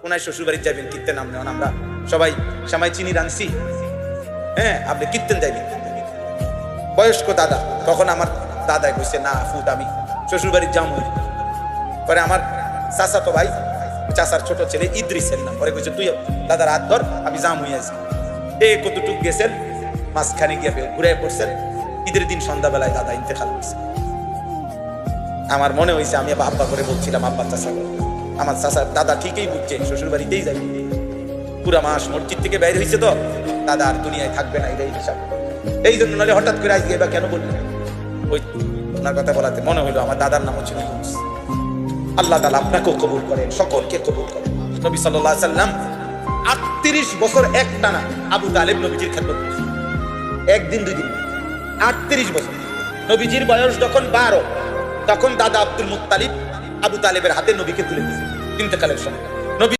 ওনার শ্বশুর বাড়ি যাবেন, কীর্তেন নাম নেওয়ান, আমরা সবাই সামাই চিনি রানছি, হ্যাঁ আপনি কীর্তেন যাইবেন। বয়স্ক দাদা, তখন আমার দাদাই কইছে না ফুট আমি শ্বশুর বাড়ির যাবো। পরে আমার চাচা তো ভাই, চাচার ছোট ছেলে ইদ্রিসের নাম, পরে কইছে তুই দাদার হাত ধর আমি যাম হয়ে আছি। কতটুক গেছেন, মাঝখানে গিয়ে ঘুরে পড়ছেন। ঈদের দিন সন্ধ্যাবেলায় দাদা ইন্তেকাল করছে। আমার মনে হয়েছে আমি আব্বা করে বলছিলাম, আব্বা চাচা, আমার চাচা দাদা ঠিকই বুঝছে শ্বশুর বাড়িতেই যাবে। পুরা মাস মসজিদ থেকে বাইরে হয়েছে তো দাদা আর দুনিয়ায় থাকবে না, এটাই হিসাব। এই জন্য নাহলে হঠাৎ করে আজকে এবার কেন বললেন? ওই ওনার কথা বলাতে মনে হইলো আমার দাদার নাম ছিল ইউনুস। আল্লাহ তাআলা আপনাকেও কবুল করেন, সকলকে কবুল করেন। নবী সাল্লাল্লাহু আলাইহি সাল্লাম 38 বছর একটানা আবু তালেব নবীজির খেদমত করেছেন, একদিন দুই দিন, 38 বছর। নবীজির বয়স যখন 12, তখন দাদা আব্দুল মুত্তালিব আবু তালেবের হাতে নবীকে তুলে দিয়েছেন ইন্তেকালের সময়।